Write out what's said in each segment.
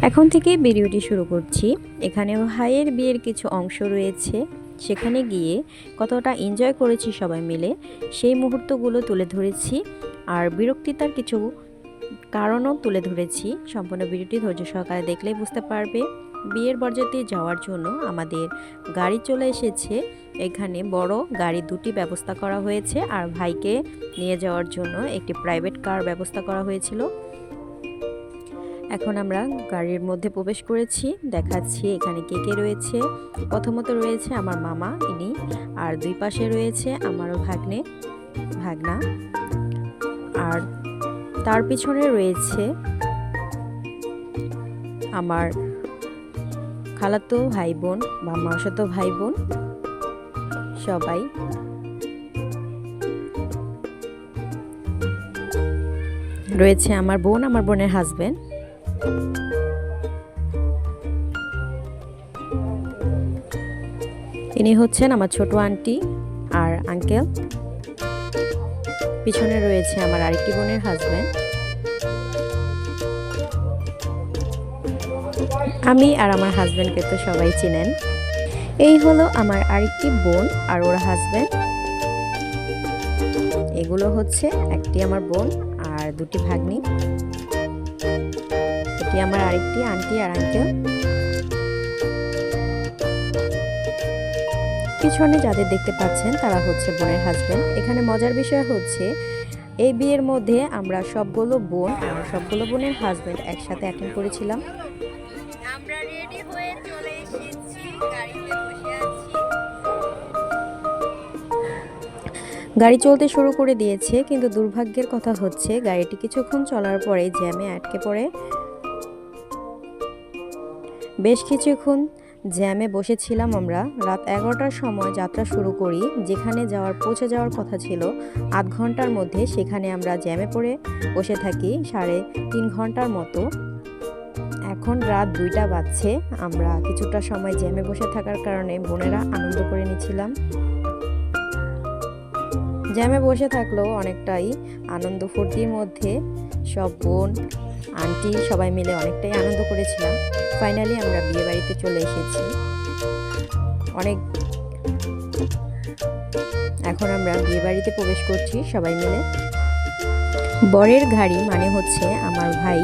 এখন থেকে ভিডিওটি শুরু করছি। এখানে ভাইয়ের বিয়ের কিছু অংশ রয়েছে, সেখানে গিয়ে কতটা এনজয় করেছি সবাই মিলে সেই মুহূর্তগুলো তুলে ধরেছি। আর বিরক্তিতার কিছু কারণও তুলে ধরেছি। সম্পূর্ণ ভিডিওটি ধৈর্য সহকারে দেখলেই বুঝতে পারবে। বিয়ের বরযাত্রী যাওয়ার জন্য আমাদের গাড়ি চলে এসেছে। এখানে বড় গাড়ি দুটি ব্যবস্থা করা হয়েছে, আর ভাইকে নিয়ে যাওয়ার জন্য একটি প্রাইভেট কার ব্যবস্থা করা হয়েছিল। এখন আমরা গাড়ির মধ্যে প্রবেশ করেছি, দেখাচ্ছি এখানে কে কে রয়েছে। প্রথমত রয়েছে আমার মামা, ইনি, আর দুই পাশে রয়েছে আমারও ভাগ্নে ভাগনা, আর তার পিছনে রয়েছে আমার খালাতো ভাই বোন বা মামাতো ভাই বোন সবাই। রয়েছে আমার বোন, আমার বোনের হাজবেন্ড। ইনি হচ্ছেন আমার ছোট আন্টি আর আঙ্কেল। পিছনে রয়েছে আমার আরেকটি বোনের হাজবেন্ড। আমি আর আমার হাজবেন্ডকে তো সবাই চিনেন। এই হলো আমার আরেকটি বোন আর ওর হাজবেন্ড। এগুলো হচ্ছে একটি আমার বোন আর দুটি ভাগ্নি। এটি আমার আরেকটি আন্টি আর আঙ্কেল। পিছনে যাদের দেখতে পাচ্ছেন তারা হচ্ছে বোনের হাজবেন্ড। এখানে মজার বিষয় হচ্ছে এই বিয়ের মধ্যে আমরা সবগুলো বোন আর সবগুলো বোনের হাজবেন্ড একসাথে অ্যাটেন্ড করেছিলাম। আমরা রেডি হয়ে চলে এসেছি, গাড়িতে বসে আছি। গাড়ি চলতে শুরু করে দিয়েছে, কিন্তু দুর্ভাগ্যের কথা হচ্ছে গাড়িটি কিছুক্ষণ চলার পরে জ্যামে আটকে পড়ে। বেশ কিছুক্ষণ জ্যামে বসেছিলাম আমরা। রাত 11টার সময় যাত্রা শুরু করি। যেখানে পৌঁছে যাওয়ার কথা ছিল আধ ঘন্টার মধ্যে, সেখানে আমরা জ্যামে পড়ে বসে থাকি 3.5 ঘন্টার মতো। এখন রাত 2টা বাজছে। আমরা কিছুটা সময় জ্যামে বসে থাকার কারণে বোনেরা আনন্দ করে নিচ্ছিলাম। জ্যামে বসে থাকলেও অনেকটাই আনন্দ ফুর্তির মধ্যে সব বোন আন্টি সবাই মিলে অনেকটাই আনন্দ করেছিলাম। ফাইনালি আমরা বিয়ে বাড়িতে চলে এসেছি। এখন আমরা বিয়ে বাড়িতে প্রবেশ করছি সবাই মিলে। বরের গাড়ি মানে হচ্ছে আমার ভাই,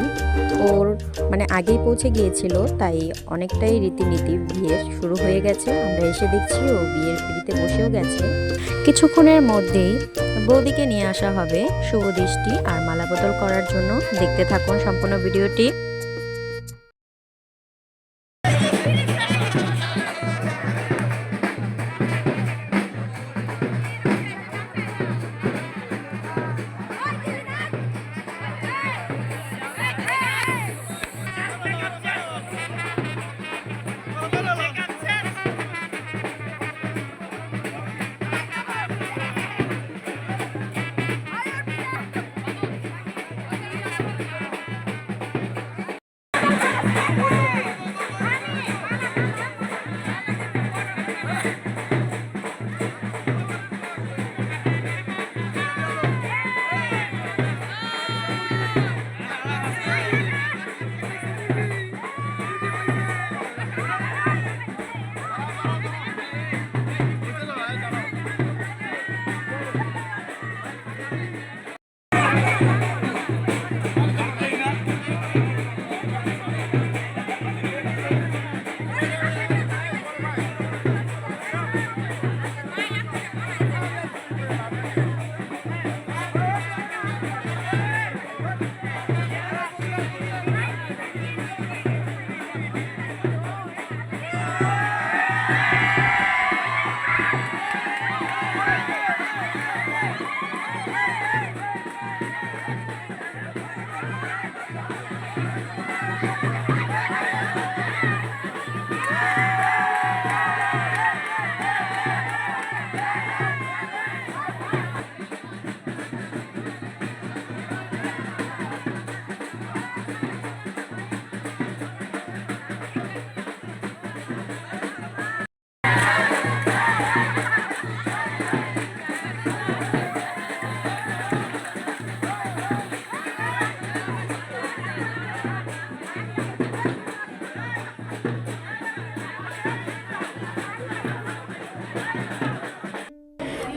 ওর মানে আগেই পৌঁছে গিয়েছিল, তাই অনেকটাই রীতিনীতি বিয়ে শুরু হয়ে গেছে। আমরা এসে দেখছি ও বিয়ের পিঁড়িতে বসেও গেছে। কিছুক্ষণের মধ্যেই বৌদিকে নিয়ে আসা হবে শুভ দৃষ্টি আর মালা বদল করার জন্য। দেখতে থাকুন সম্পূর্ণ ভিডিওটি।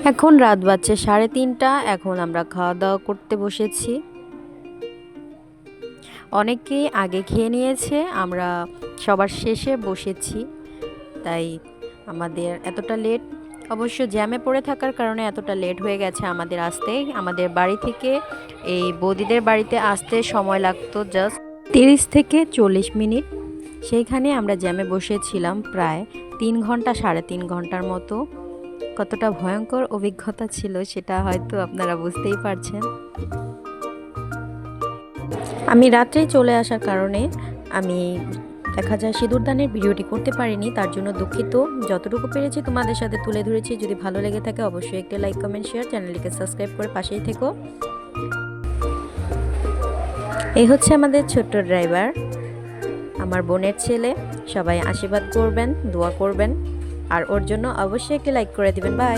এখন রাত বাজছে 3:30। এখন আমরা খাওয়া দাওয়া করতে বসেছি। অনেকেই আগে খেয়ে নিয়েছে, আমরা সবার শেষে বসেছি, তাই আমাদের এতটা লেট। অবশ্য জ্যামে পড়ে থাকার কারণে এতটা লেট হয়ে গেছে আমাদের আসতে। আমাদের বাড়ি থেকে এই বৌদিদের বাড়িতে আসতে সময় লাগতো জাস্ট 30 থেকে 40 মিনিট। সেইখানে আমরা জ্যামে বসেছিলাম প্রায় 3 ঘন্টা, 3.5 ঘন্টার মতো। কতটা ভয়ঙ্কর অভিজ্ঞতা ছিল সেটা হয়তো আপনারা বুঝতেই পারছেন। আমি রাত্রেই চলে আসার কারণে আমি দেখা যায় সিঁদুরদানের ভিডিওটি করতে পারিনি, তার জন্য দুঃখিত। যতটুকু পেরেছি তোমাদের সাথে তুলে ধরেছি। যদি ভালো লেগে থাকে অবশ্যই একটা লাইক, কমেন্ট, শেয়ার, চ্যানেলটিকে সাবস্ক্রাইব করে পাশেই থেকো। এই হচ্ছে আমাদের ছোট্ট ড্রাইভার, আমার বোনের ছেলে। সবাই আশীর্বাদ করবেন, দোয়া করবেন, আর ওর জন্য অবশ্যই একটা লাইক করে দিবেন। বাই।